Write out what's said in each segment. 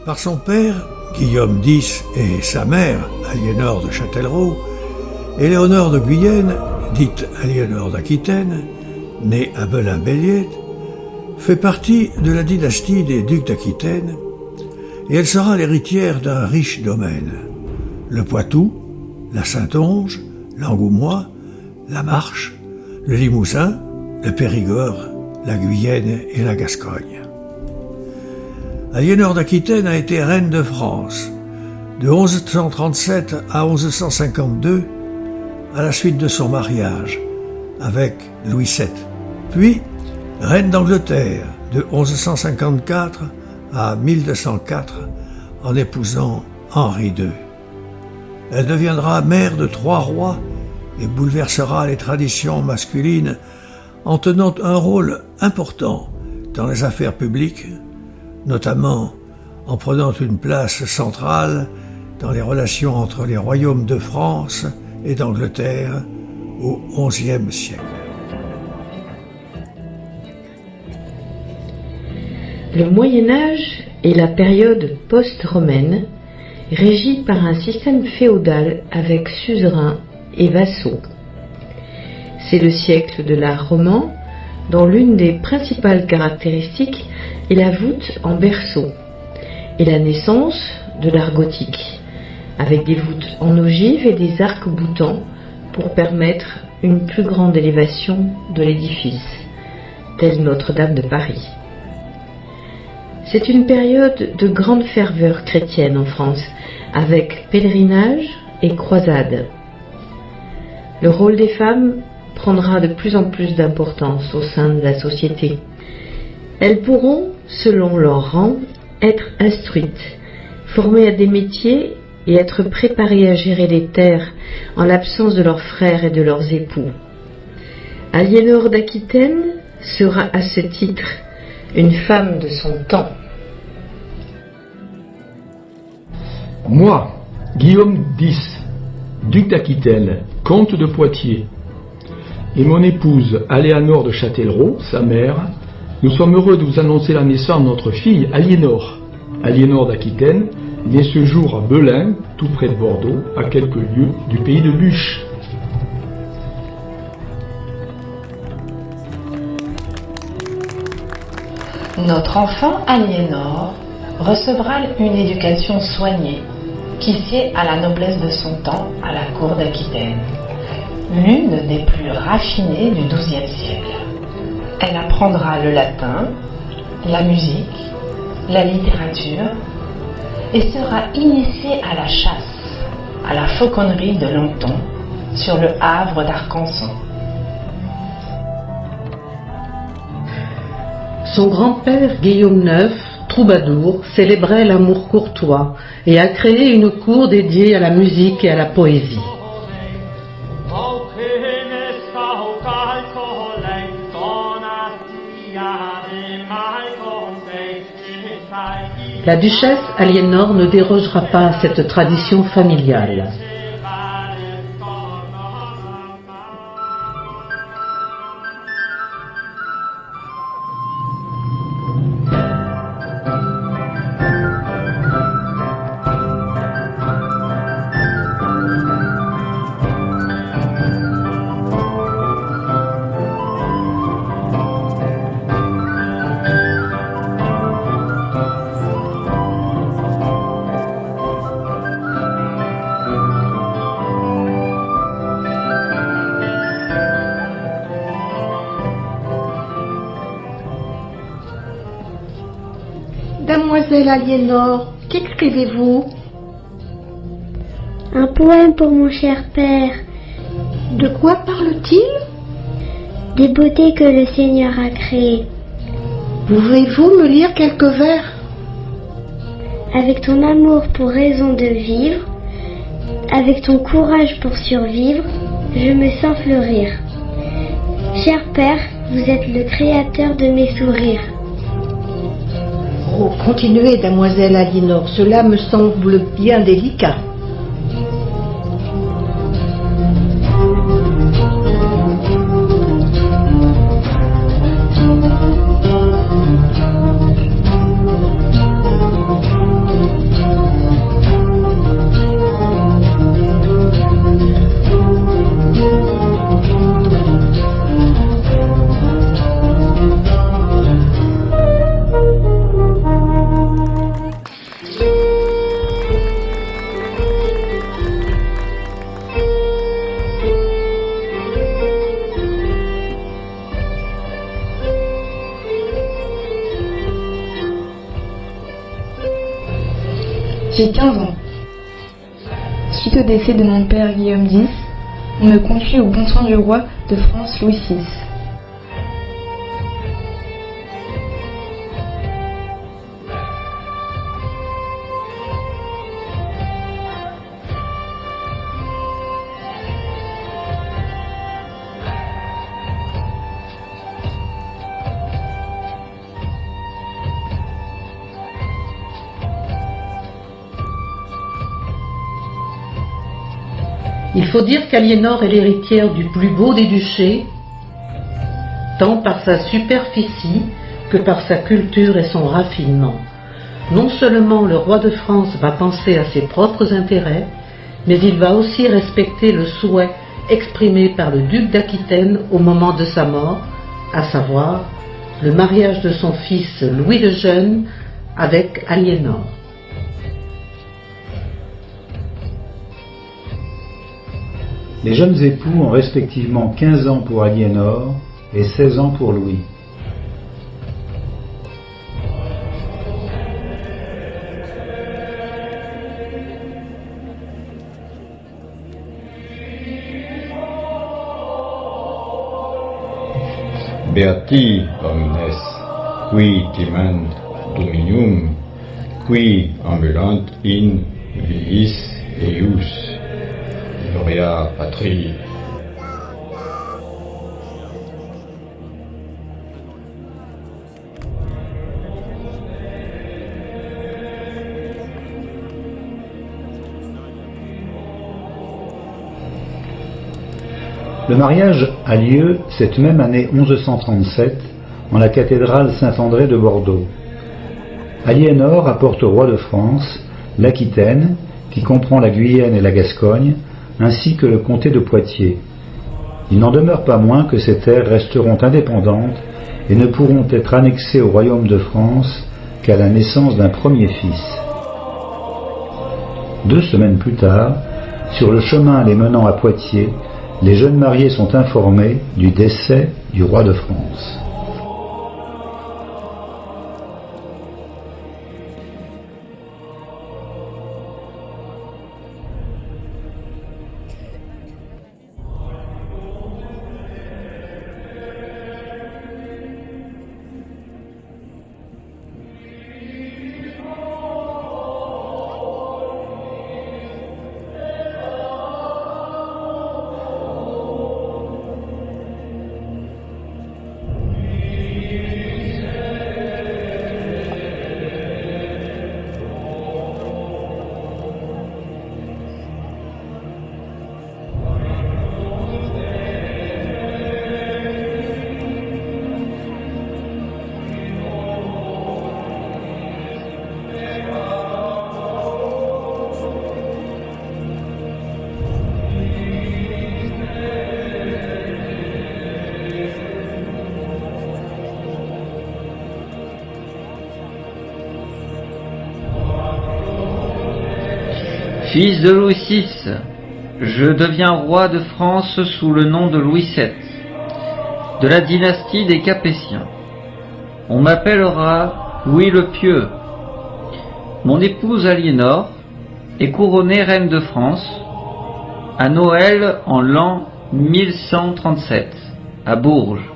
par son père, Guillaume X, et sa mère, Aliénor de Châtellerault, Éléonore de Guyenne, dite Aliénor d'Aquitaine, née à Belin-Bélier, fait partie de la dynastie des ducs d'Aquitaine et elle sera l'héritière d'un riche domaine. Le Poitou, la Saintonge, l'Angoumois, la Marche, le Limousin, le Périgord, la Guyenne et la Gascogne. Aliénor d'Aquitaine a été reine de France de 1137 à 1152 à la suite de son mariage avec Louis VII, puis reine d'Angleterre de 1154 à 1204 en épousant Henri II. Elle deviendra mère de 3 rois et bouleversera les traditions masculines en tenant un rôle important dans les affaires publiques, notamment en prenant une place centrale dans les relations entre les royaumes de France et d'Angleterre au XIe siècle. Le Moyen Âge est la période post-romaine régie par un système féodal avec suzerains et vassaux. C'est le siècle de l'art roman, dont l'une des principales caractéristiques est la voûte en berceau, et la naissance de l'art gothique, avec des voûtes en ogive et des arcs-boutants pour permettre une plus grande élévation de l'édifice, telle Notre-Dame de Paris. C'est une période de grande ferveur chrétienne en France, avec pèlerinage et croisade. Le rôle des femmes prendra de plus en plus d'importance au sein de la société. Elles pourront, selon leur rang, être instruites, formées à des métiers et être préparées à gérer les terres en l'absence de leurs frères et de leurs époux. Aliénor d'Aquitaine sera à ce titre une femme de son temps. Moi, Guillaume X, duc d'Aquitaine, comte de Poitiers, et mon épouse Aléanor de Châtellerault, sa mère, nous sommes heureux de vous annoncer la naissance de notre fille Aliénor. Aliénor d'Aquitaine, née ce jour à Belin, tout près de Bordeaux, à quelques lieues du pays de Buch. Notre enfant Aliénor recevra une éducation soignée qui sied à la noblesse de son temps à la cour d'Aquitaine, l'une des plus raffinées du XIIe siècle. Elle apprendra le latin, la musique, la littérature et sera initiée à la chasse, à la fauconnerie de Longton, sur le havre d'Arcanson. Son grand-père Guillaume IX, troubadour, célébrait l'amour courtois et a créé une cour dédiée à la musique et à la poésie. La duchesse Aliénor ne dérogera pas à cette tradition familiale. Mademoiselle Aliénor, qu'écrivez-vous? Un poème pour mon cher père. De quoi parle-t-il? Des beautés que le Seigneur a créées. Pouvez-vous me lire quelques vers? Avec ton amour pour raison de vivre, avec ton courage pour survivre, je me sens fleurir. Cher père, vous êtes le créateur de mes sourires. Oh, continuez, mademoiselle Aliénor, cela me semble bien délicat. J'ai 15 ans. Suite au décès de mon père Guillaume X, on me confie au bon soin du roi de France Louis VI. Il faut dire qu'Aliénor est l'héritière du plus beau des duchés, tant par sa superficie que par sa culture et son raffinement. Non seulement le roi de France va penser à ses propres intérêts, mais il va aussi respecter le souhait exprimé par le duc d'Aquitaine au moment de sa mort, à savoir le mariage de son fils Louis le Jeune avec Aliénor. Les jeunes époux ont respectivement 15 ans pour Aliénor et 16 ans pour Louis. Beati homines, qui timan dominium, qui ambulant in viis eius. Gloria Patri. Le mariage a lieu cette même année 1137 en la cathédrale Saint-André de Bordeaux. Aliénor apporte au roi de France l'Aquitaine, qui comprend la Guyenne et la Gascogne, ainsi que le comté de Poitiers. Il n'en demeure pas moins que ces terres resteront indépendantes et ne pourront être annexées au royaume de France qu'à la naissance d'un premier fils. 2 semaines plus tard, sur le chemin les menant à Poitiers, les jeunes mariés sont informés du décès du roi de France. Fils de Louis VI, je deviens roi de France sous le nom de Louis VII, de la dynastie des Capétiens. On m'appellera Louis le Pieux. Mon épouse Aliénor est couronnée reine de France à Noël en l'an 1137 à Bourges.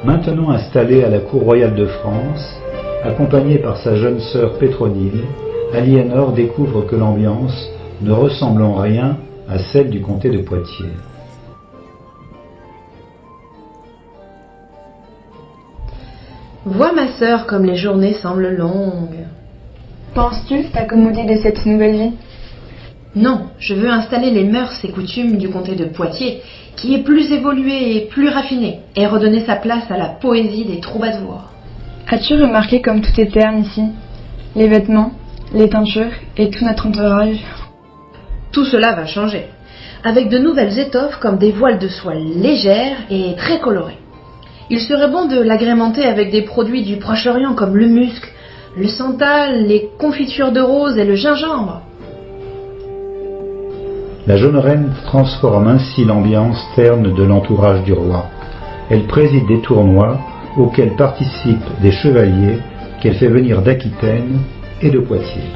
Maintenant installée à la cour royale de France, accompagnée par sa jeune sœur Pétronille, Aliénor découvre que l'ambiance ne ressemble en rien à celle du comté de Poitiers. Vois ma sœur comme les journées semblent longues. Penses-tu t'accommoder de cette nouvelle vie? Non, je veux installer les mœurs et coutumes du comté de Poitiers, qui est plus évolué et plus raffiné, et redonner sa place à la poésie des troubadours. As-tu remarqué comme tout est terne ici? Les vêtements, les teintures et tout notre entourage. Tout cela va changer, avec de nouvelles étoffes comme des voiles de soie légères et très colorées. Il serait bon de l'agrémenter avec des produits du Proche-Orient comme le musc, le santal, les confitures de rose et le gingembre. La jeune reine transforme ainsi l'ambiance terne de l'entourage du roi. Elle préside des tournois auxquels participent des chevaliers qu'elle fait venir d'Aquitaine et de Poitiers.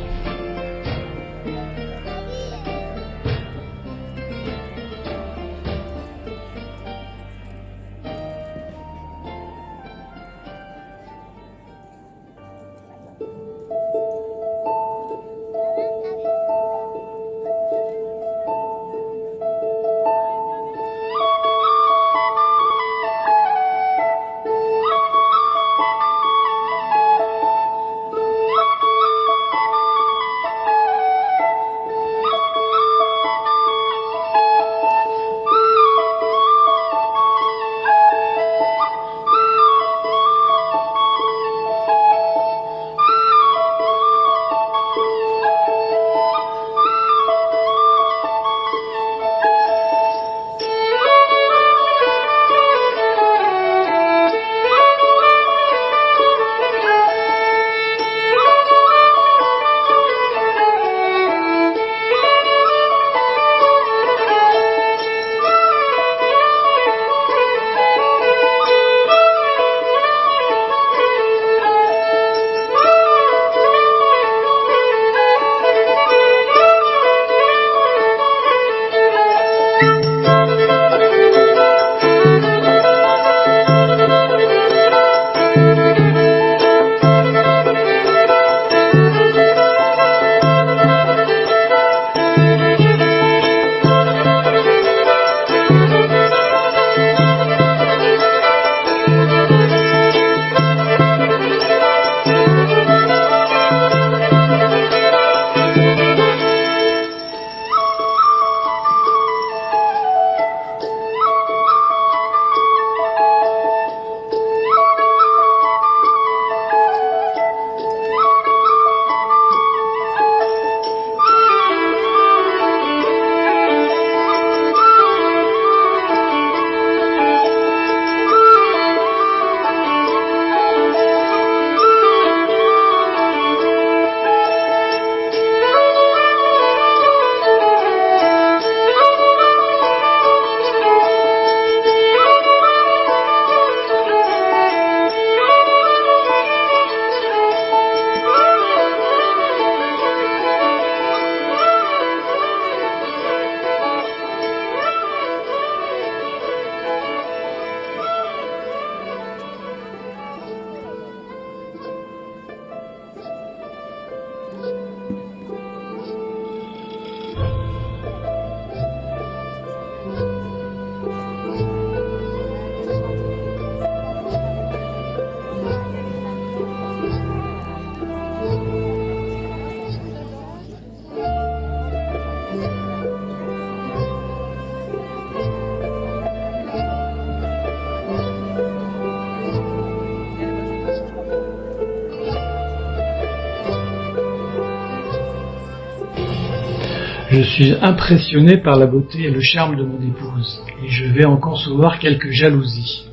Je suis impressionné par la beauté et le charme de mon épouse, et je vais en concevoir quelques jalousies.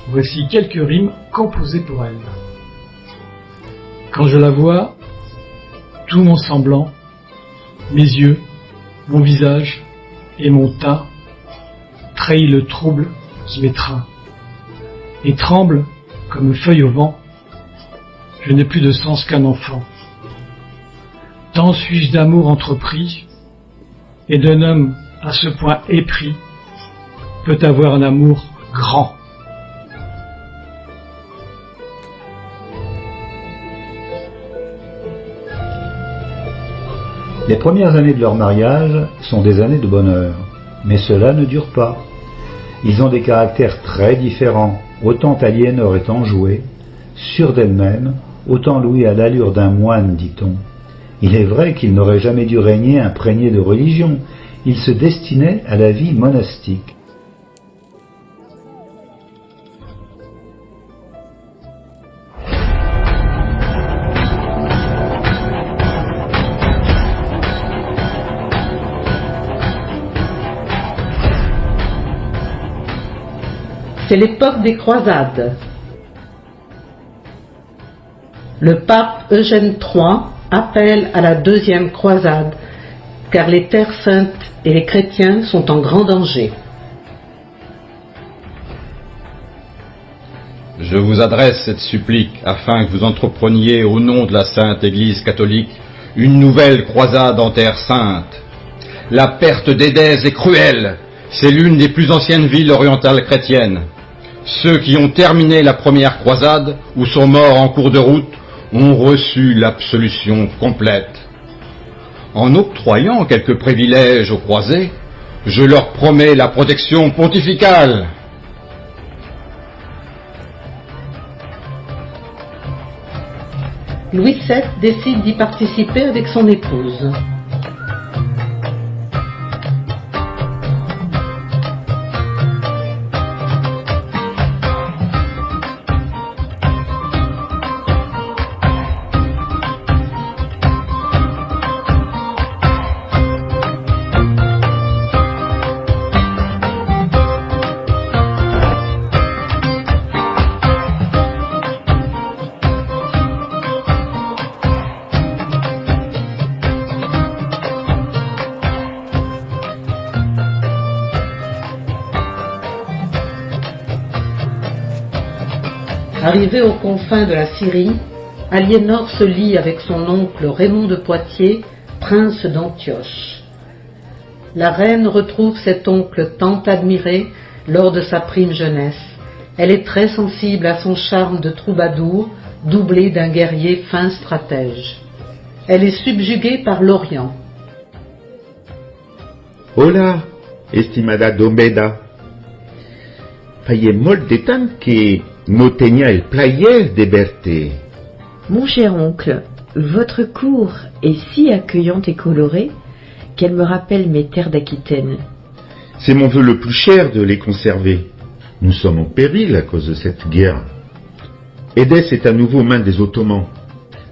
Voici quelques rimes composées pour elle. Quand je la vois, tout mon semblant, mes yeux, mon visage et mon teint trahit le trouble qui m'étreint, et tremble comme feuille au vent. Je n'ai plus de sens qu'un enfant. Tant suis-je d'amour entrepris, et d'un homme à ce point épris peut avoir un amour grand. Les premières années de leur mariage sont des années de bonheur, mais cela ne dure pas. Ils ont des caractères très différents, autant Aliénor est enjouée sûre d'elle-même, autant louée à l'allure d'un moine, dit-on. Il est vrai qu'il n'aurait jamais dû régner imprégné de religion, il se destinait à la vie monastique. C'est l'époque des croisades. Le pape Eugène III appelle à la deuxième croisade, car les terres saintes et les chrétiens sont en grand danger. Je vous adresse cette supplique afin que vous entrepreniez au nom de la Sainte Église catholique une nouvelle croisade en terre sainte. La perte d'Édesse est cruelle, c'est l'une des plus anciennes villes orientales chrétiennes. Ceux qui ont terminé la première croisade ou sont morts en cours de route ont reçu l'absolution complète. En octroyant quelques privilèges aux croisés, je leur promets la protection pontificale. Louis VII décide d'y participer avec son épouse. Arrivé aux confins de la Syrie, Aliénor se lie avec son oncle Raymond de Poitiers, prince d'Antioche. La reine retrouve cet oncle tant admiré lors de sa prime jeunesse. Elle est très sensible à son charme de troubadour, doublé d'un guerrier fin stratège. Elle est subjuguée par l'Orient. Hola, estimada Dombeda. Faye molt de temps que no tenía el player de verte. Mon cher oncle, votre cour est si accueillante et colorée qu'elle me rappelle mes terres d'Aquitaine. C'est mon vœu le plus cher de les conserver. Nous sommes en péril à cause de cette guerre. Édesse est à nouveau aux mains des Ottomans,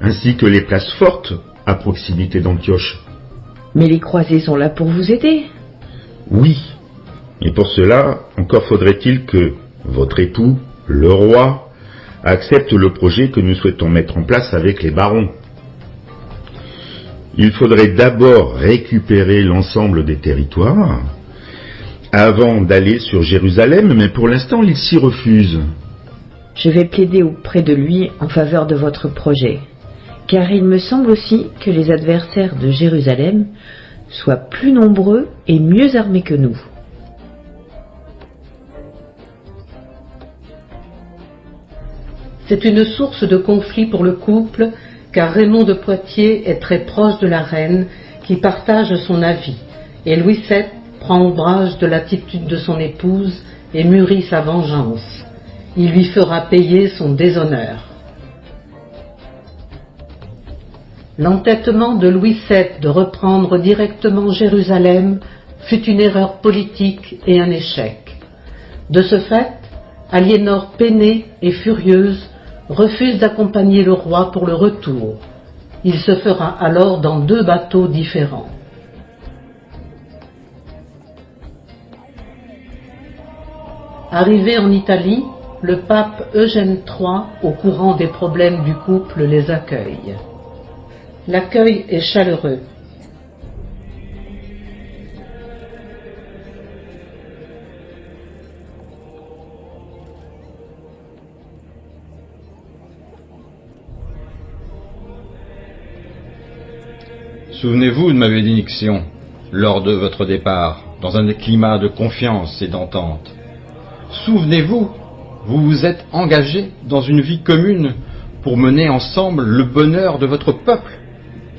ainsi que les places fortes à proximité d'Antioche. Mais les croisés sont là pour vous aider. Oui, et pour cela, encore faudrait-il que votre époux, le roi, accepte le projet que nous souhaitons mettre en place avec les barons. Il faudrait d'abord récupérer l'ensemble des territoires avant d'aller sur Jérusalem, mais pour l'instant il s'y refuse. Je vais plaider auprès de lui en faveur de votre projet, car il me semble aussi que les adversaires de Jérusalem soient plus nombreux et mieux armés que nous. C'est une source de conflit pour le couple, car Raymond de Poitiers est très proche de la reine, qui partage son avis, et Louis VII prend ombrage de l'attitude de son épouse et mûrit sa vengeance. Il lui fera payer son déshonneur. L'entêtement de Louis VII de reprendre directement Jérusalem fut une erreur politique et un échec. De ce fait, Aliénor, peinée et furieuse, refuse d'accompagner le roi pour le retour. Il se fera alors dans 2 bateaux différents. Arrivé en Italie, le pape Eugène III, au courant des problèmes du couple, les accueille. L'accueil est chaleureux. Souvenez-vous de ma bénédiction lors de votre départ, dans un climat de confiance et d'entente. Souvenez-vous, vous vous êtes engagés dans une vie commune pour mener ensemble le bonheur de votre peuple,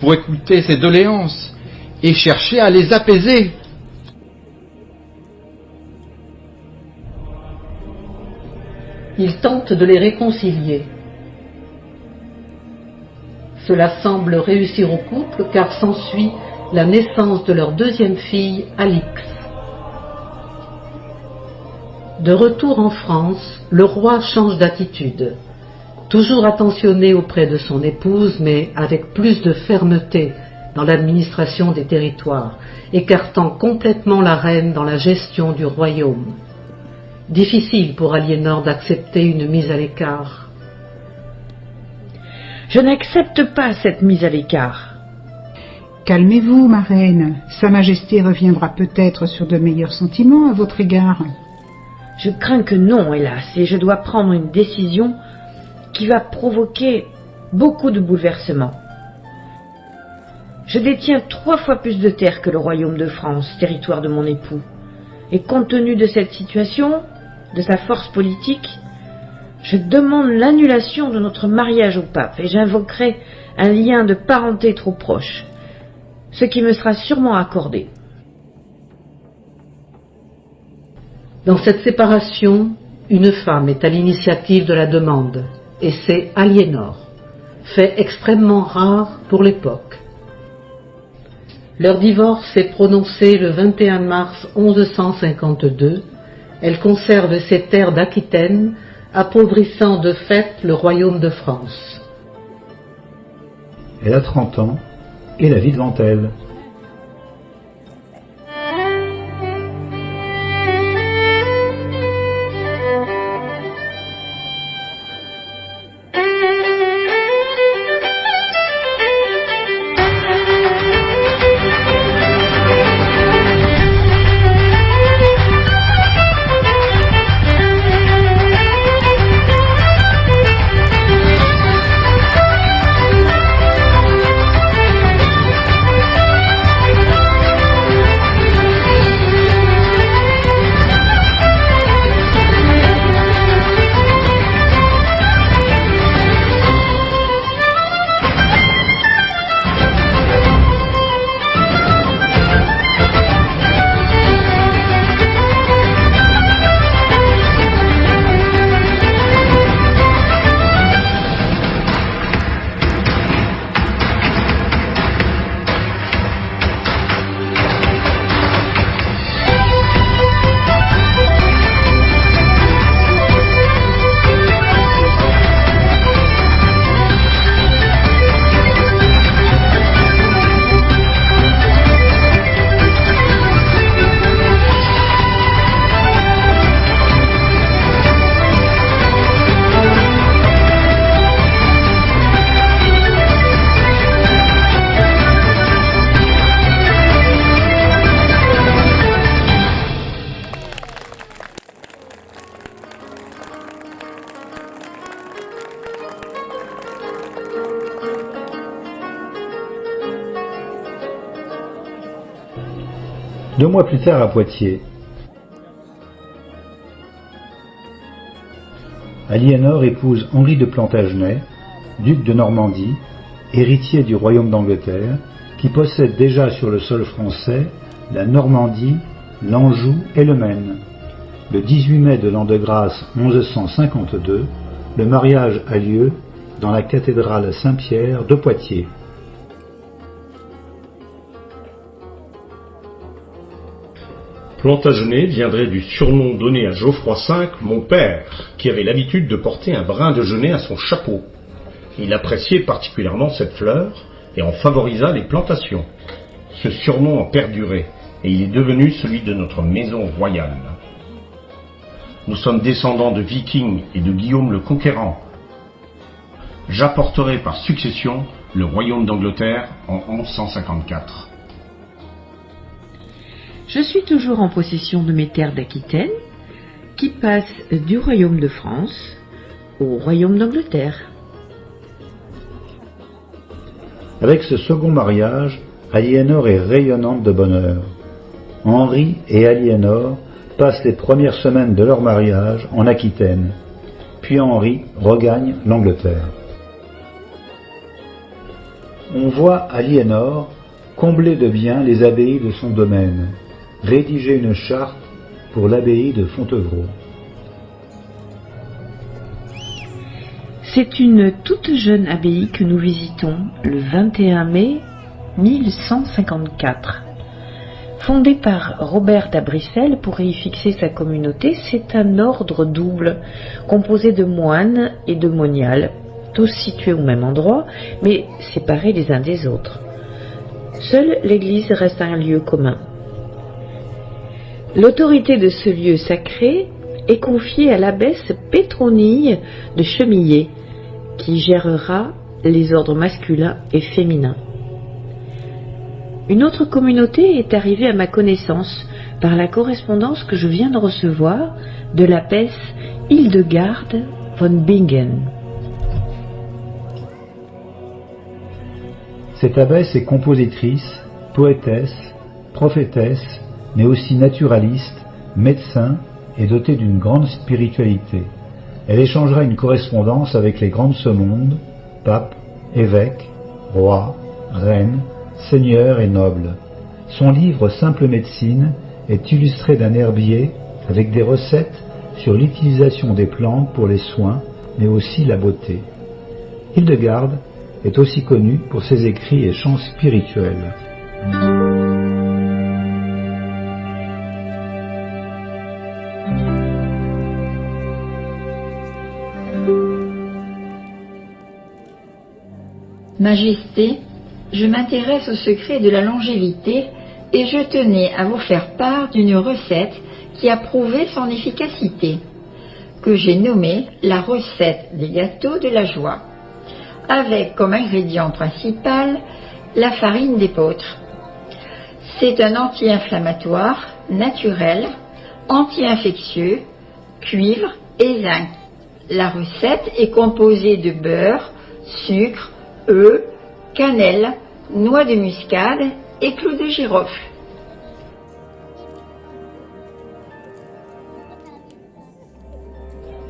pour écouter ses doléances et chercher à les apaiser. Il tente de les réconcilier. Cela semble réussir au couple car s'ensuit la naissance de leur deuxième fille, Alix. De retour en France, le roi change d'attitude. Toujours attentionné auprès de son épouse, mais avec plus de fermeté dans l'administration des territoires, écartant complètement la reine dans la gestion du royaume. Difficile pour Aliénor d'accepter une mise à l'écart. Je n'accepte pas cette mise à l'écart. Calmez-vous, ma reine. Sa Majesté reviendra peut-être sur de meilleurs sentiments à votre égard. Je crains que non, hélas, et je dois prendre une décision qui va provoquer beaucoup de bouleversements. Je détiens 3 fois plus de terres que le royaume de France, territoire de mon époux. Et compte tenu de cette situation, de sa force politique, je demande l'annulation de notre mariage au pape et j'invoquerai un lien de parenté trop proche, ce qui me sera sûrement accordé. Dans cette séparation, une femme est à l'initiative de la demande, et c'est Aliénor, fait extrêmement rare pour l'époque. Leur divorce est prononcé le 21 mars 1152. Elle conserve ses terres d'Aquitaine, appauvrissant de fait le royaume de France. Elle a 30 ans et la vie devant elle. Deux mois plus tard à Poitiers, Aliénor épouse Henri de Plantagenet, duc de Normandie, héritier du royaume d'Angleterre, qui possède déjà sur le sol français la Normandie, l'Anjou et le Maine. Le 18 mai de l'an de grâce 1152, le mariage a lieu dans la cathédrale Saint-Pierre de Poitiers. Plantagenet viendrait du surnom donné à Geoffroy V, mon père, qui avait l'habitude de porter un brin de genêt à son chapeau. Il appréciait particulièrement cette fleur et en favorisa les plantations. Ce surnom a perduré et il est devenu celui de notre maison royale. Nous sommes descendants de Vikings et de Guillaume le Conquérant. J'apporterai par succession le royaume d'Angleterre en 1154. Je suis toujours en possession de mes terres d'Aquitaine, qui passent du royaume de France au royaume d'Angleterre. Avec ce second mariage, Aliénor est rayonnante de bonheur. Henri et Aliénor passent les premières semaines de leur mariage en Aquitaine, puis Henri regagne l'Angleterre. On voit Aliénor combler de biens les abbayes de son domaine, rédiger une charte pour l'abbaye de Fontevraud. C'est une toute jeune abbaye que nous visitons le 21 mai 1154. Fondé par Robert d'Abrissel pour y fixer sa communauté, c'est un ordre double, composé de moines et de moniales, tous situés au même endroit, mais séparés les uns des autres. Seule l'église reste un lieu commun. L'autorité de ce lieu sacré est confiée à l'abbesse Pétronille de Chemillé, qui gérera les ordres masculins et féminins. Une autre communauté est arrivée à ma connaissance par la correspondance que je viens de recevoir de l'abbesse Hildegarde von Bingen. Cette abbesse est compositrice, poétesse, prophétesse, mais aussi naturaliste, médecin et dotée d'une grande spiritualité. Elle échangera une correspondance avec les grands de ce monde, papes, évêques, rois, reines, seigneurs et nobles. Son livre Simple médecine est illustré d'un herbier avec des recettes sur l'utilisation des plantes pour les soins, mais aussi la beauté. Hildegarde est aussi connue pour ses écrits et chants spirituels. Majesté, je m'intéresse au secret de la longévité et je tenais à vous faire part d'une recette qui a prouvé son efficacité, que j'ai nommée la recette des gâteaux de la joie, avec comme ingrédient principal la farine d'épeautre. C'est un anti-inflammatoire naturel, anti-infectieux, cuivre et zinc. La recette est composée de beurre, sucre, œufs, cannelle, noix de muscade et clous de girofle.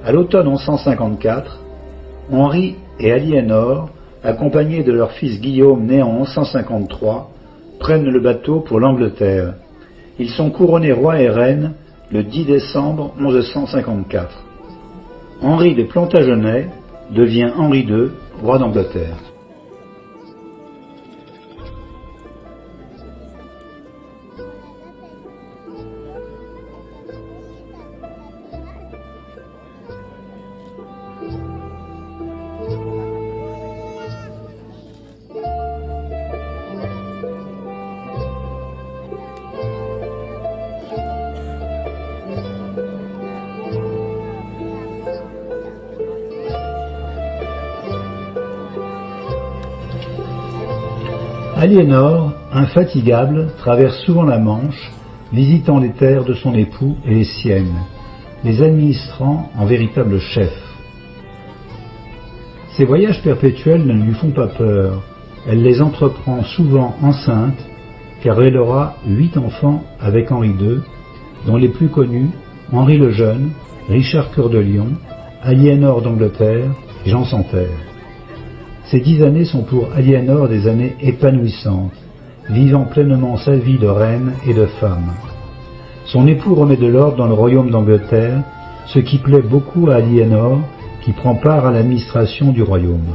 À l'automne 1154, Henri et Aliénor, accompagnés de leur fils Guillaume né en 1153, prennent le bateau pour l'Angleterre. Ils sont couronnés roi et reine le 10 décembre 1154. Henri de Plantagenet devient Henri II, roi d'Angleterre. Aliénor, infatigable, traverse souvent la Manche, visitant les terres de son époux et les siennes, les administrant en véritable chef. Ces voyages perpétuels ne lui font pas peur, elle les entreprend souvent enceinte, car elle aura 8 enfants avec Henri II, dont les plus connus, Henri le Jeune, Richard Cœur de Lion, Aliénor d'Angleterre et Jean sans Terre. Ces 10 années sont pour Aliénor des années épanouissantes, vivant pleinement sa vie de reine et de femme. Son époux remet de l'ordre dans le royaume d'Angleterre, ce qui plaît beaucoup à Aliénor, qui prend part à l'administration du royaume.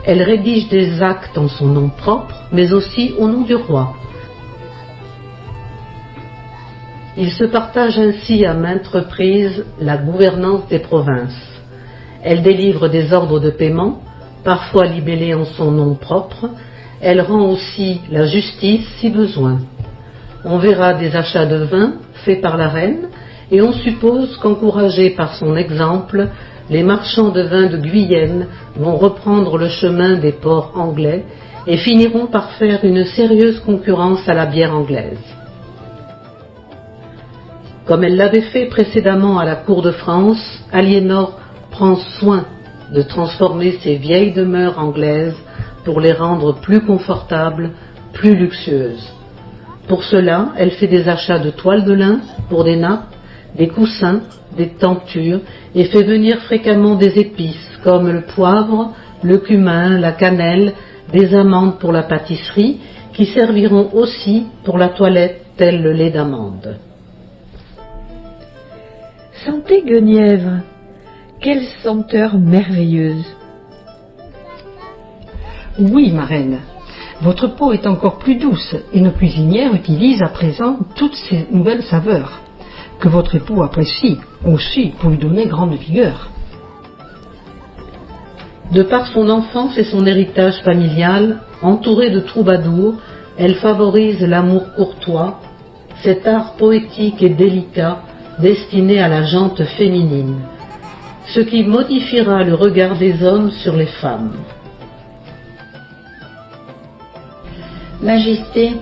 Elle rédige des actes en son nom propre, mais aussi au nom du roi. Il se partage ainsi à maintes reprises la gouvernance des provinces. Elle délivre des ordres de paiement, parfois libellés en son nom propre. Elle rend aussi la justice si besoin. On verra des achats de vin faits par la reine, et on suppose qu'encouragés par son exemple, les marchands de vin de Guyenne vont reprendre le chemin des ports anglais et finiront par faire une sérieuse concurrence à la bière anglaise. Comme elle l'avait fait précédemment à la cour de France, Aliénor prend soin de transformer ces vieilles demeures anglaises pour les rendre plus confortables, plus luxueuses. Pour cela, elle fait des achats de toiles de lin pour des nappes, des coussins, des tentures et fait venir fréquemment des épices comme le poivre, le cumin, la cannelle, des amandes pour la pâtisserie qui serviront aussi pour la toilette tel le lait d'amande. Santé Guenièvre, quelle senteur merveilleuse! Oui, ma reine. Votre peau est encore plus douce et nos cuisinières utilisent à présent toutes ces nouvelles saveurs que votre époux apprécie aussi pour lui donner grande vigueur. De par son enfance et son héritage familial, entourée de troubadours, elle favorise l'amour courtois, cet art poétique et délicat destiné à la gente féminine, ce qui modifiera le regard des hommes sur les femmes. Majesté,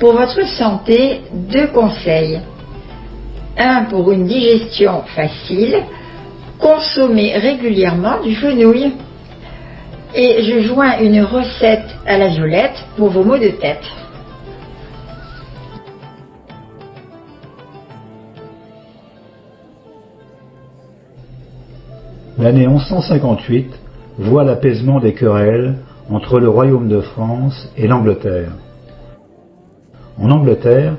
pour votre santé, 2 conseils. Un pour une digestion facile, consommez régulièrement du fenouil. Et je joins une recette à la violette pour vos maux de tête. L'année 1158 voit l'apaisement des querelles entre le royaume de France et l'Angleterre. En Angleterre,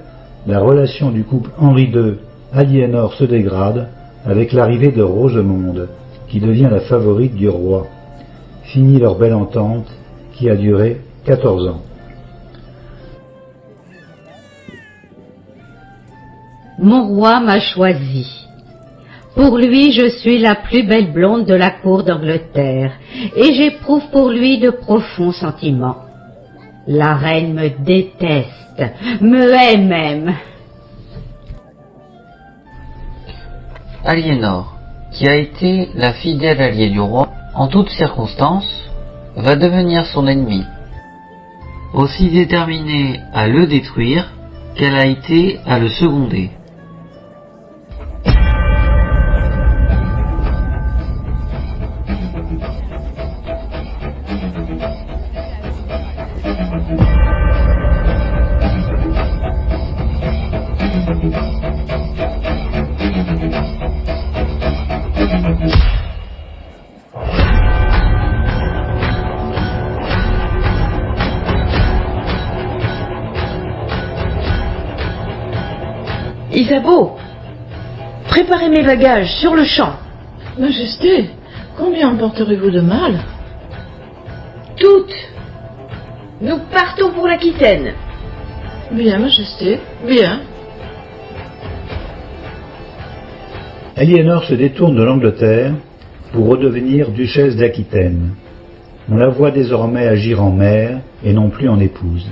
la relation du couple Henri II-Aliénor se dégrade avec l'arrivée de Rosemonde, qui devient la favorite du roi. Finit leur belle entente qui a duré 14 ans. Mon roi m'a choisi. Pour lui, je suis la plus belle blonde de la cour d'Angleterre, et j'éprouve pour lui de profonds sentiments. La reine me déteste, me hait même. Aliénor, qui a été la fidèle alliée du roi en toutes circonstances, va devenir son ennemi, aussi déterminée à le détruire qu'elle a été à le seconder. Isabeau, préparez mes bagages sur le champ. Majesté, combien emporterez-vous de mal? Toutes. Nous partons pour l'Aquitaine. Bien, Majesté, bien. Aliénor se détourne de l'Angleterre pour redevenir duchesse d'Aquitaine. On la voit désormais agir en mère et non plus en épouse.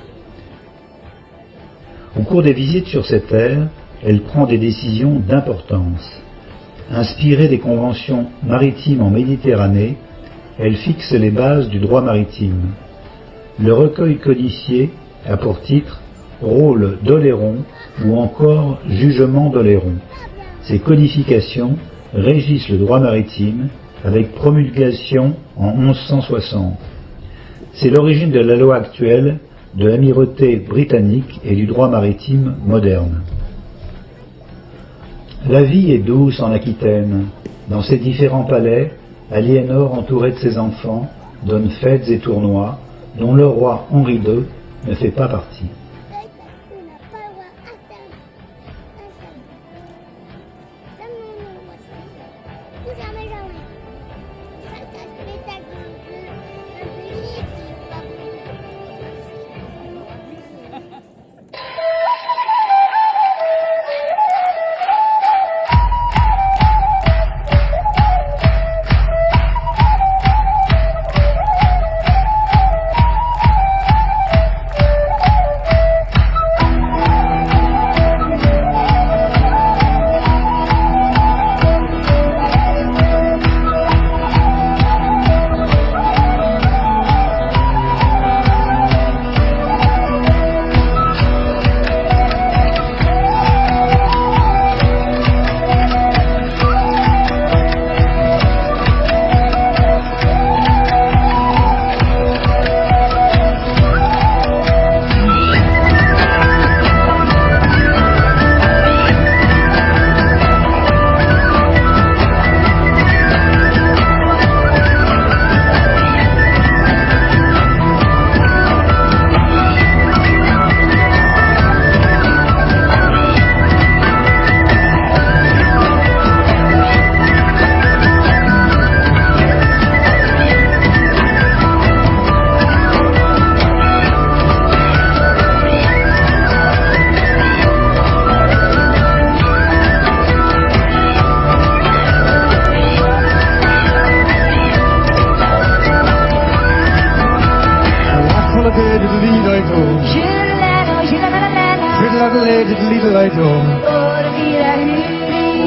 Au cours des visites sur ces terres, elle prend des décisions d'importance. Inspirée des conventions maritimes en Méditerranée, elle fixe les bases du droit maritime. Le recueil codicié a pour titre « Rôle d'Oléron » ou encore « Jugement d'Oléron ». Ces codifications régissent le droit maritime avec promulgation en 1160. C'est l'origine de la loi actuelle de l'amirauté britannique et du droit maritime moderne. La vie est douce en Aquitaine. Dans ses différents palais, Aliénor, entourée de ses enfants, donne fêtes et tournois, dont le roi Henri II ne fait pas partie. diddle-I-do.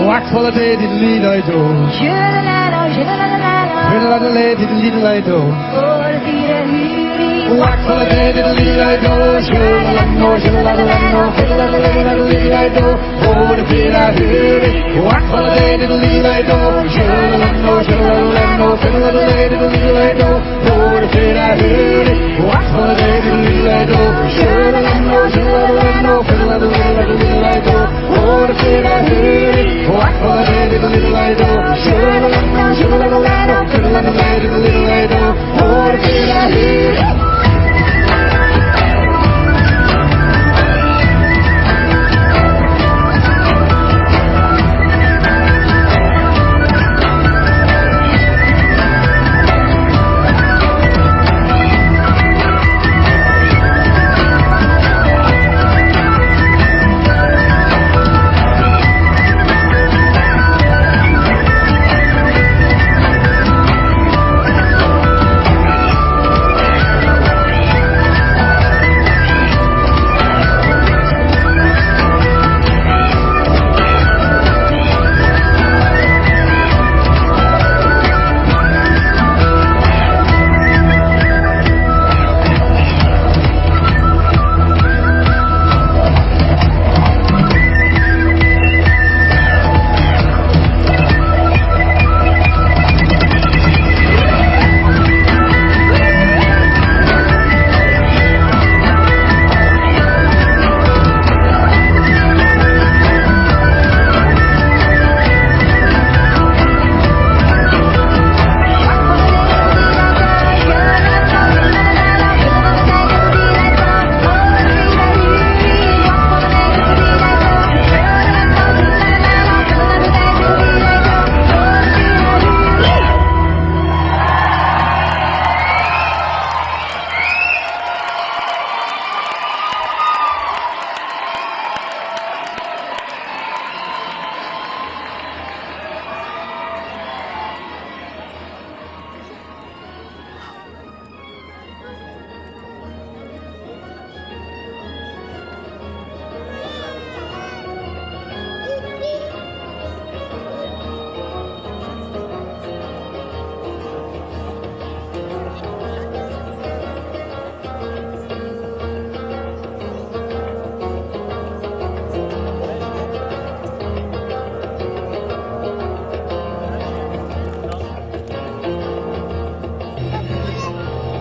Wax for the day, diddle-I-do. Fiddle-I-do-lay, diddle-I-do. Wax for the day, diddle-I-do. Shiddle-I-do, shiddle-I-do, fiddle-I-do, oh, the diddle-I-do. Wax for the day, diddle-I-do. Shiddle-I-do, shiddle-I-do, fiddle-I-do, oh, the diddle-I-do. Wax for the day, diddle-I-do. Shiddle-I-do, shiddle-I-do, fiddle-I-do, oh, the diddle-I-do. Wax for the day, diddle-I-do. Shiddle-I-do, shiddle-I-do, fiddle-I-do, oh, the diddle-I-do.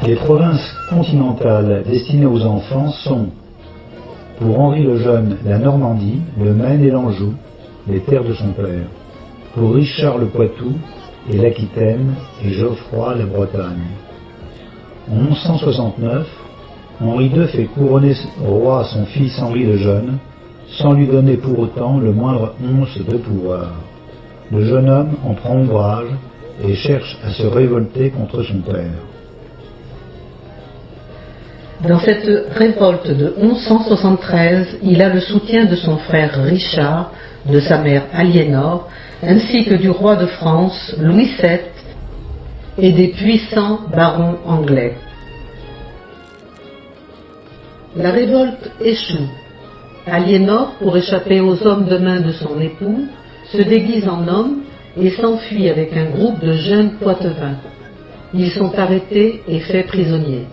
Les provinces continentales destinées aux enfants sont, pour Henri le Jeune, la Normandie, le Maine et l'Anjou, les terres de son père. Pour Richard le Poitou et l'Aquitaine et Geoffroy la Bretagne. En 1169, Henri II fait couronner roi son fils Henri le Jeune, sans lui donner pour autant le moindre once de pouvoir. Le jeune homme en prend ombrage et cherche à se révolter contre son père. Dans cette révolte de 1173, il a le soutien de son frère Richard, de sa mère Aliénor, ainsi que du roi de France, Louis VII, et des puissants barons anglais. La révolte échoue. Aliénor, pour échapper aux hommes de main de son époux, se déguise en homme et s'enfuit avec un groupe de jeunes Poitevins. Ils sont arrêtés et faits prisonniers.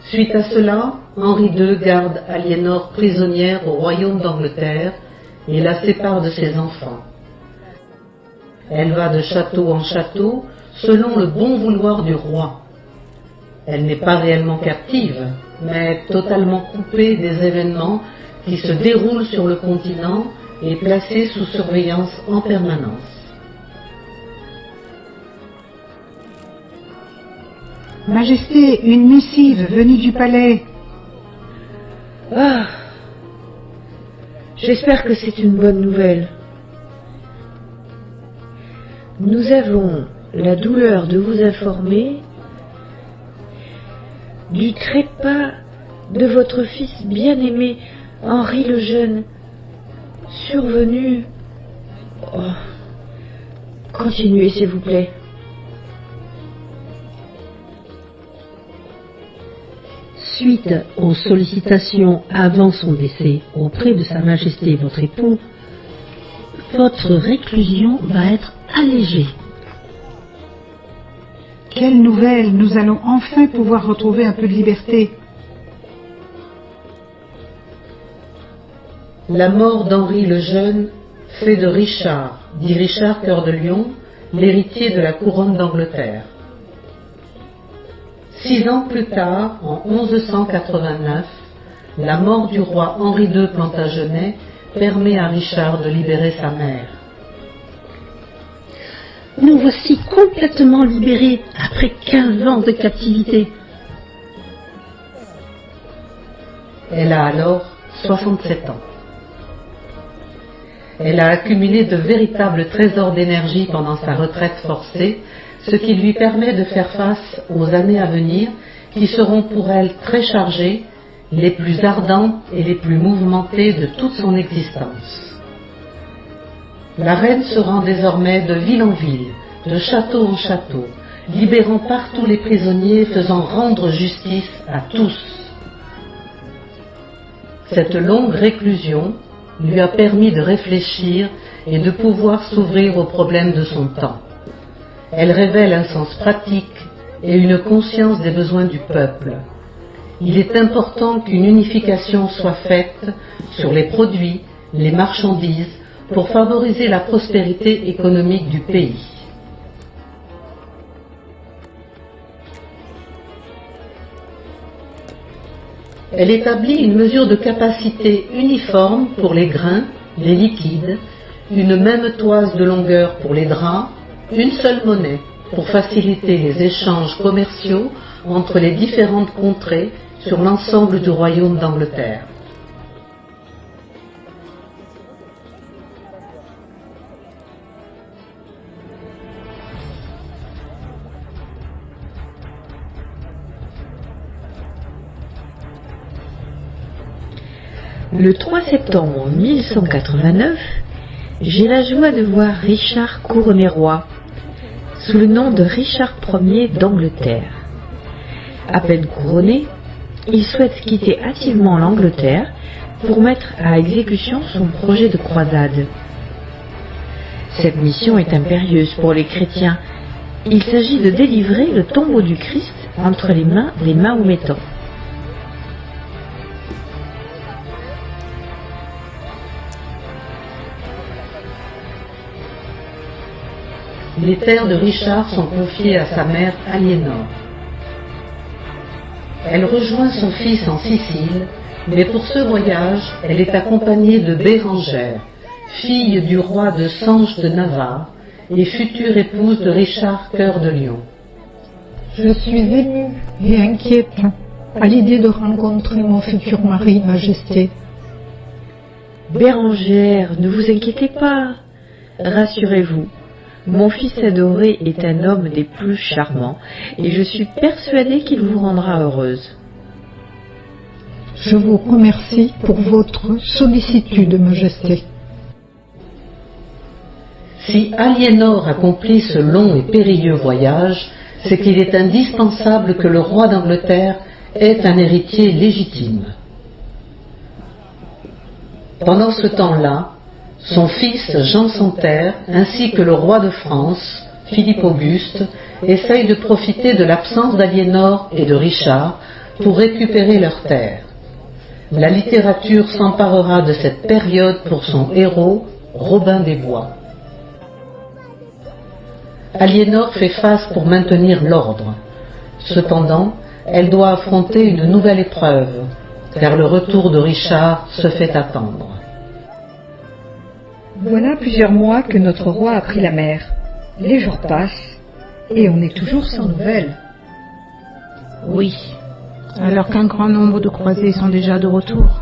Suite à cela, Henri II garde Aliénor prisonnière au royaume d'Angleterre et la sépare de ses enfants. Elle va de château en château selon le bon vouloir du roi. Elle n'est pas réellement captive, mais totalement coupée des événements qui se déroulent sur le continent et placée sous surveillance en permanence. Majesté, une missive venue du palais. Ah, j'espère que c'est une bonne nouvelle. Nous avons la douleur de vous informer du trépas de votre fils bien-aimé Henri le Jeune, survenu... Oh. Continuez, s'il vous plaît. suite aux sollicitations avant son décès auprès de Sa Majesté votre époux, votre réclusion va être allégée. Quelle nouvelle! Nous allons enfin pouvoir retrouver un peu de liberté. La mort d'Henri le Jeune fait de Richard, dit Richard Cœur de Lion, l'héritier de la couronne d'Angleterre. 6 ans plus tard, en 1189, la mort du roi Henri II Plantagenet permet à Richard de libérer sa mère. Nous voici complètement libérés après 15 ans de captivité. Elle a alors 67 ans. Elle a accumulé de véritables trésors d'énergie pendant sa retraite forcée, ce qui lui permet de faire face aux années à venir, qui seront pour elle très chargées, les plus ardentes et les plus mouvementées de toute son existence. La reine se rend désormais de ville en ville, de château en château, libérant partout les prisonniers, faisant rendre justice à tous. Cette longue réclusion lui a permis de réfléchir et de pouvoir s'ouvrir aux problèmes de son temps. Elle révèle un sens pratique et une conscience des besoins du peuple. Il est important qu'une unification soit faite sur les produits, les marchandises, pour favoriser la prospérité économique du pays. Elle établit une mesure de capacité uniforme pour les grains, les liquides, une même toise de longueur pour les draps, une seule monnaie pour faciliter les échanges commerciaux entre les différentes contrées sur l'ensemble du royaume d'Angleterre. Le 3 septembre 1189, j'ai la joie de voir Richard couronné roi, sous le nom de Richard Ier d'Angleterre. À peine couronné, il souhaite quitter hâtivement l'Angleterre pour mettre à exécution son projet de croisade. Cette mission est impérieuse pour les chrétiens. Il s'agit de délivrer le tombeau du Christ entre les mains des Mahométans. Les terres de Richard sont confiées à sa mère Aliénor. Elle rejoint son fils en Sicile, mais pour ce voyage, elle est accompagnée de Bérengère, fille du roi de Sanche de Navarre et future épouse de Richard Cœur de Lion. Je suis émue et inquiète à l'idée de rencontrer mon futur mari, Majesté. Bérengère, ne vous inquiétez pas. Rassurez-vous, mon fils adoré est un homme des plus charmants et je suis persuadée qu'il vous rendra heureuse. Je vous remercie pour votre sollicitude, Majesté. Si Aliénor accomplit ce long et périlleux voyage, c'est qu'il est indispensable que le roi d'Angleterre ait un héritier légitime. Pendant ce temps-là, son fils Jean Santerre, ainsi que le roi de France, Philippe Auguste, essayent de profiter de l'absence d'Aliénor et de Richard pour récupérer leurs terres. La littérature s'emparera de cette période pour son héros, Robin des Bois. Aliénor fait face pour maintenir l'ordre. Cependant, elle doit affronter une nouvelle épreuve, car le retour de Richard se fait attendre. Voilà plusieurs mois que notre roi a pris la mer. Les jours passent et on est toujours sans nouvelles. Oui. Alors qu'un grand nombre de croisés sont déjà de retour.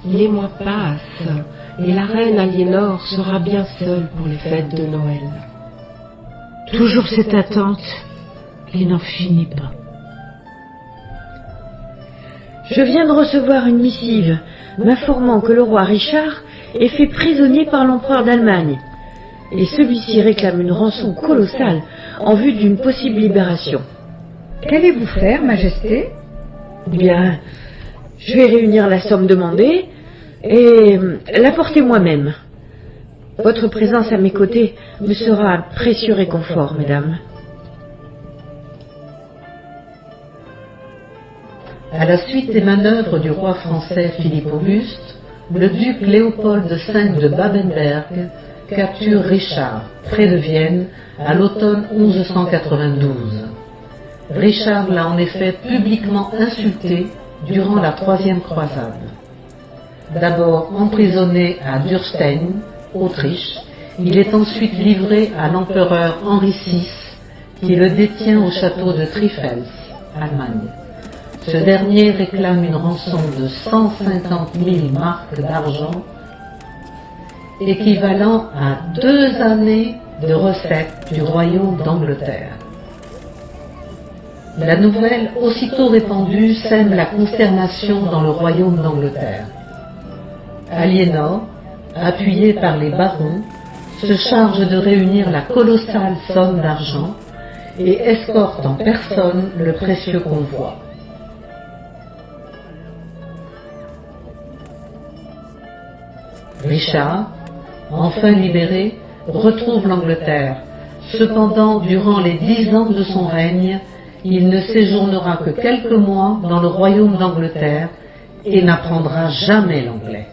Les mois passent et la reine Aliénor sera bien seule pour les fêtes de Noël. Toujours cette attente qui n'en finit pas. Je viens de recevoir une missive m'informant que le roi Richard est fait prisonnier par l'empereur d'Allemagne, et celui-ci réclame une rançon colossale en vue d'une possible libération. Qu'allez-vous faire, Majesté? Bien, je vais réunir la somme demandée et l'apporter moi-même. Votre présence à mes côtés me sera un précieux réconfort, mesdames. À la suite des manœuvres du roi français Philippe Auguste, le duc Léopold V de Babenberg capture Richard, près de Vienne, à l'automne 1192. Richard l'a en effet publiquement insulté durant la troisième croisade. D'abord emprisonné à Dürstein, Autriche, il est ensuite livré à l'empereur Henri VI, qui le détient au château de Trifels, Allemagne. Ce dernier réclame une rançon de 150 000 marks d'argent, équivalent à 2 années de recettes du royaume d'Angleterre. La nouvelle, aussitôt répandue, sème la consternation dans le royaume d'Angleterre. Aliénor, appuyé par les barons, se charge de réunir la colossale somme d'argent et escorte en personne le précieux convoi. Richard, enfin libéré, retrouve l'Angleterre. Cependant, durant les 10 ans de son règne, il ne séjournera que quelques mois dans le royaume d'Angleterre et n'apprendra jamais l'anglais.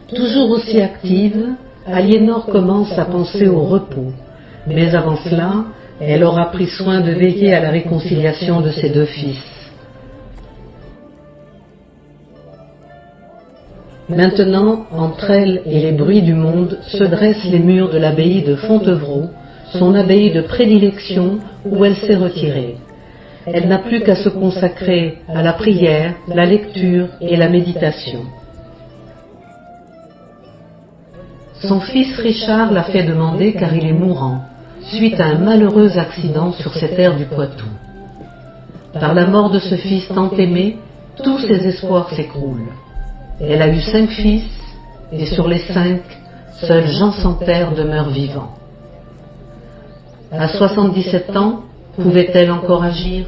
Toujours aussi active, Aliénor commence à penser au repos, mais avant cela, elle aura pris soin de veiller à la réconciliation de ses 2 fils. Maintenant, entre elle et les bruits du monde, se dressent les murs de l'abbaye de Fontevraud, son abbaye de prédilection où elle s'est retirée. Elle n'a plus qu'à se consacrer à la prière, la lecture et la méditation. Son fils Richard l'a fait demander car il est mourant, suite à un malheureux accident sur ces terres du Poitou. Par la mort de ce fils tant aimé, tous ses espoirs s'écroulent. Elle a eu 5 fils, et sur les 5, seul Jean Santerre demeure vivant. À 77 ans, pouvait-elle encore agir?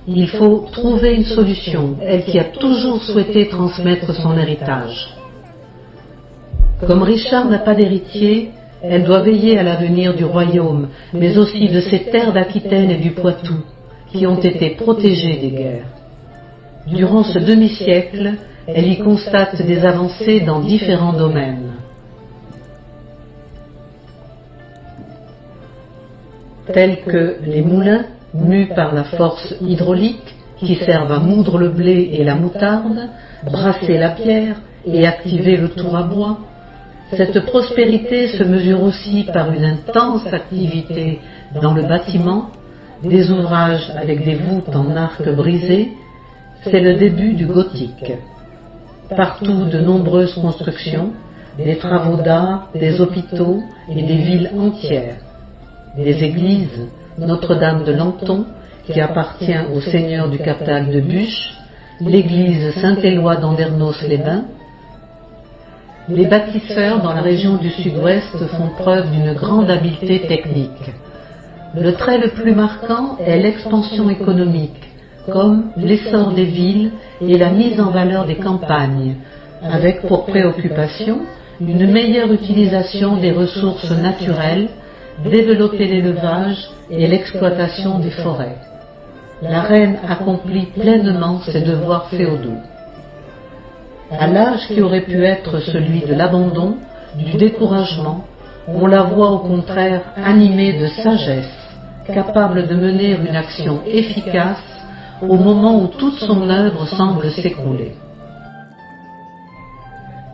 Il faut trouver une solution, elle qui a toujours souhaité transmettre son héritage. Comme Richard n'a pas d'héritier, elle doit veiller à l'avenir du royaume, mais aussi de ces terres d'Aquitaine et du Poitou, qui ont été protégées des guerres. Durant ce demi-siècle, elle y constate des avancées dans différents domaines. Tels que les moulins, mus par la force hydraulique, qui servent à moudre le blé et la moutarde, brasser la pierre et activer le tour à bois. Cette prospérité se mesure aussi par une intense activité dans le bâtiment, des ouvrages avec des voûtes en arc brisé. C'est le début du gothique. Partout de nombreuses constructions, des travaux d'art, des hôpitaux et des villes entières. Des églises, Notre-Dame de Lanton, qui appartient au seigneur du Captal de Buch, l'église Saint-Éloi d'Andernos-les-Bains. Les bâtisseurs dans la région du sud-ouest font preuve d'une grande habileté technique. Le trait le plus marquant est l'expansion économique, comme l'essor des villes et la mise en valeur des campagnes, avec pour préoccupation une meilleure utilisation des ressources naturelles, développer l'élevage et l'exploitation des forêts. La reine accomplit pleinement ses devoirs féodaux. À l'âge qui aurait pu être celui de l'abandon, du découragement, on la voit au contraire animée de sagesse, capable de mener une action efficace au moment où toute son œuvre semble s'écrouler.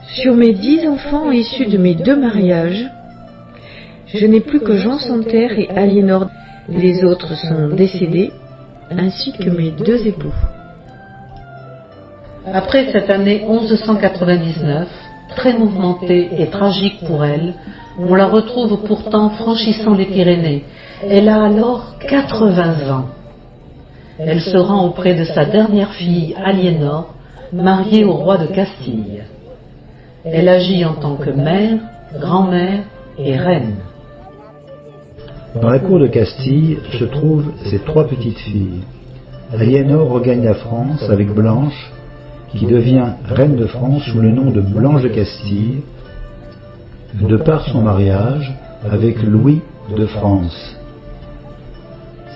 Sur mes 10 enfants issus de mes 2 mariages, je n'ai plus que Jean Santerre et Aliénor. Les autres sont décédés, ainsi que mes 2 époux. Après cette année 1199, très mouvementée et tragique pour elle, on la retrouve pourtant franchissant les Pyrénées. Elle a alors 80 ans. Elle se rend auprès de sa dernière fille, Aliénor, mariée au roi de Castille. Elle agit en tant que mère, grand-mère et reine. Dans la cour de Castille se trouvent ses 3 petites filles. Aliénor regagne la France avec Blanche, qui devient reine de France sous le nom de Blanche de Castille, de par son mariage avec Louis de France.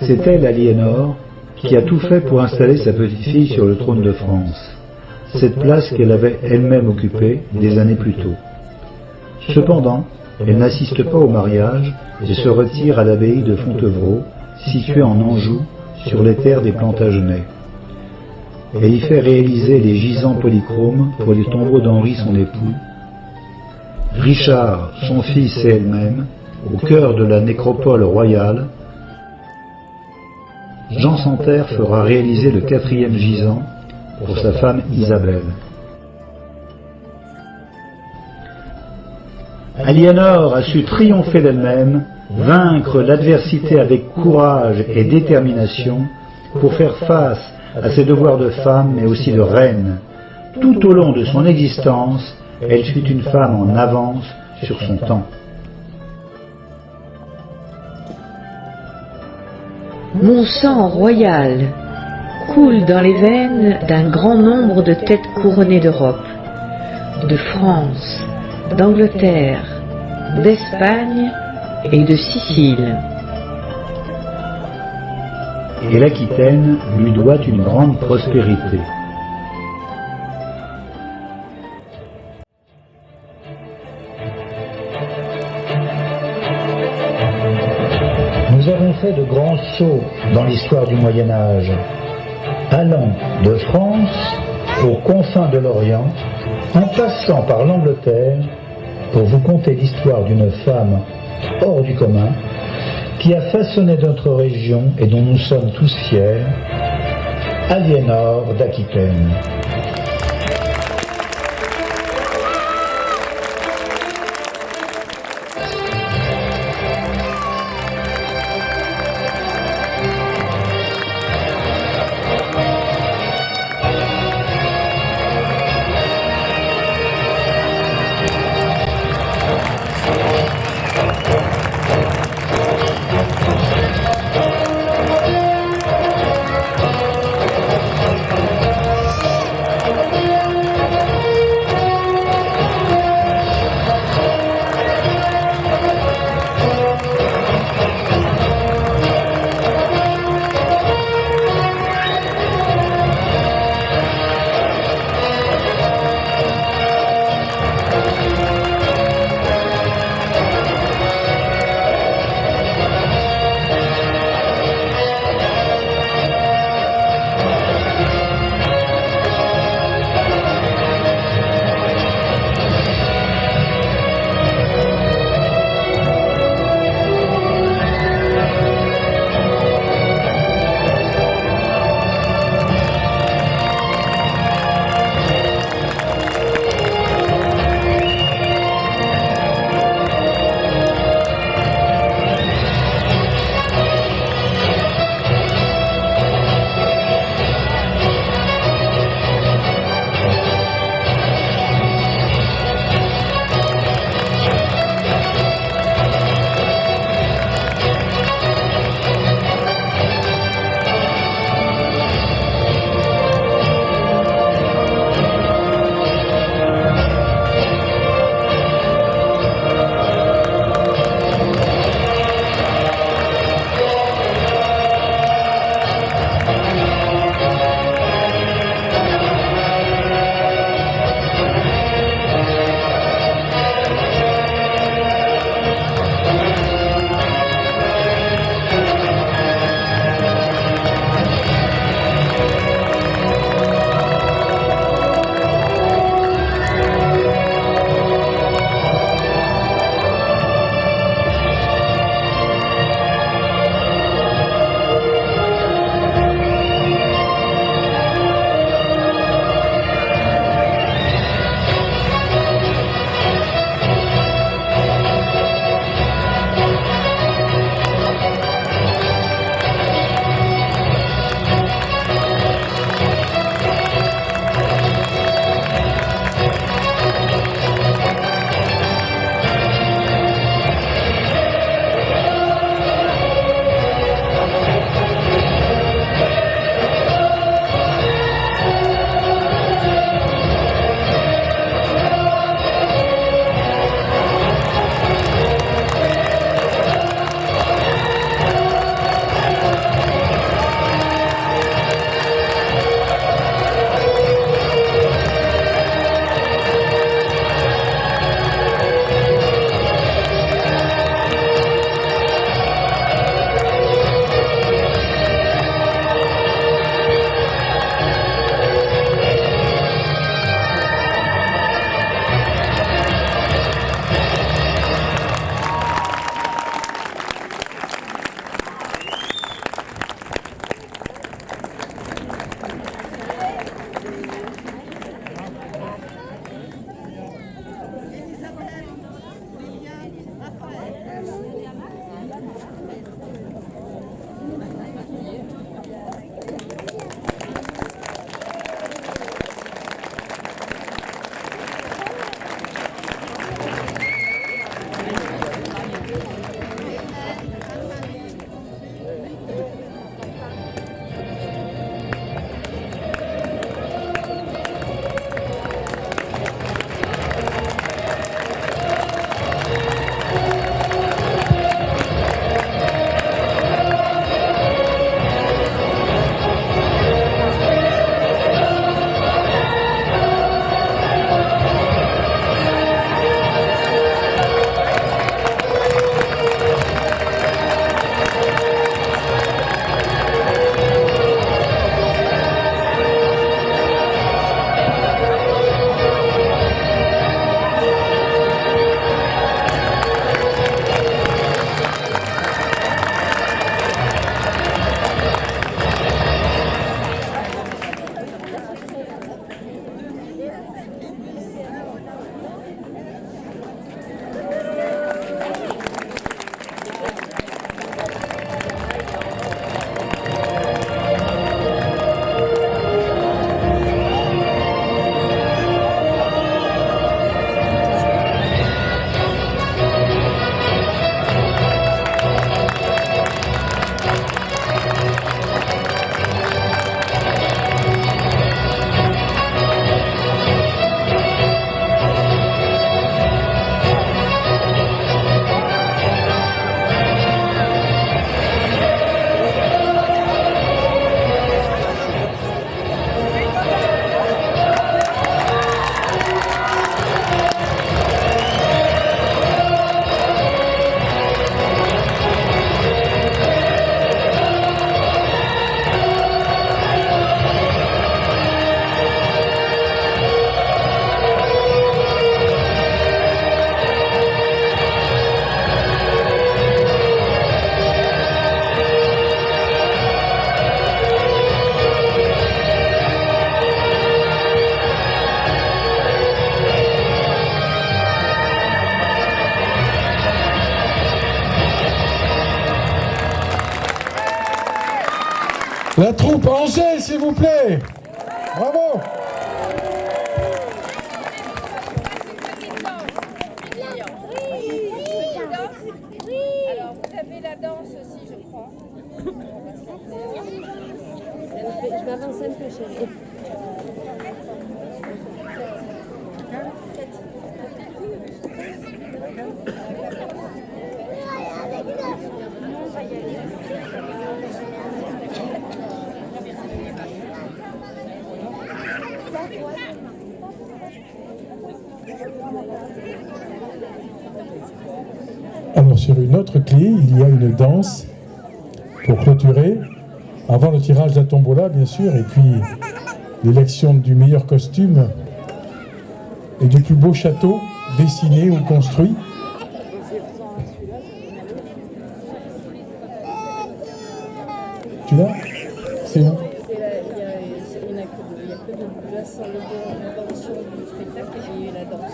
C'est elle, Aliénor, qui a tout fait pour installer sa petite-fille sur le trône de France, cette place qu'elle avait elle-même occupée des années plus tôt. Cependant, elle n'assiste pas au mariage et se retire à l'abbaye de Fontevraud, située en Anjou, sur les terres des Plantagenets. Elle y fait réaliser les gisants polychromes pour les tombeaux d'Henri son époux, Richard, son fils et elle-même, au cœur de la nécropole royale. Jean Santerre fera réaliser le 4e gisant pour sa femme Isabelle. Aliénor a su triompher d'elle-même, vaincre l'adversité avec courage et détermination pour faire face à ses devoirs de femme mais aussi de reine. Tout au long de son existence, elle fut une femme en avance sur son temps. Mon sang royal coule dans les veines d'un grand nombre de têtes couronnées d'Europe, de France, d'Angleterre, d'Espagne et de Sicile. Et l'Aquitaine lui doit une grande prospérité. Nous avons fait de grands sauts dans l'histoire du Moyen-Âge, allant de France aux confins de l'Orient, en passant par l'Angleterre, pour vous conter l'histoire d'une femme hors du commun, qui a façonné notre région et dont nous sommes tous fiers, Aliénor d'Aquitaine. La troupe Angers, s'il vous plaît. Bravo. Alors, vous avez la danse aussi, je crois. Je m'avance un peu, chérie. Alors sur une autre clé, il y a une danse pour clôturer, avant le tirage de la tombola bien sûr, et puis l'élection du meilleur costume et du plus beau château dessiné ou construit. Tu l'as? C'est où? Il n'y a que de la salle d'invention du spectacle et j'ai eu la danse.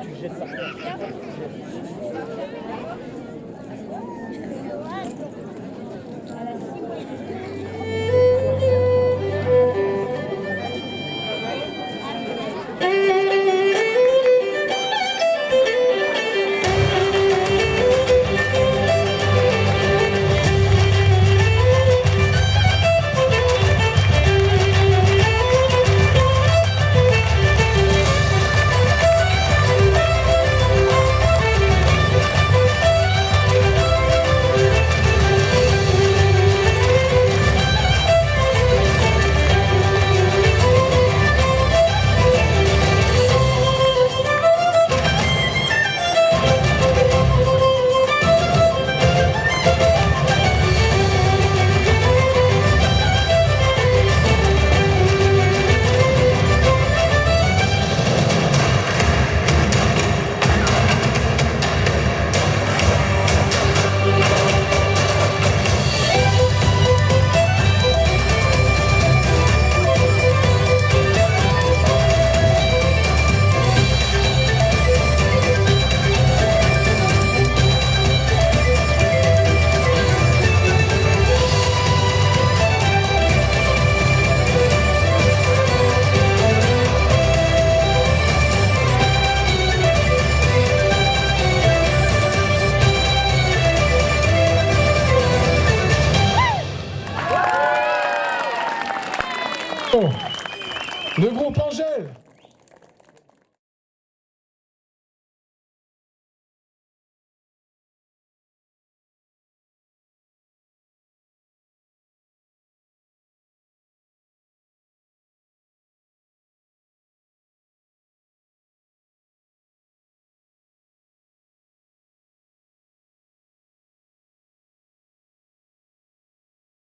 Tu le jettes par terre. Le groupe Angers.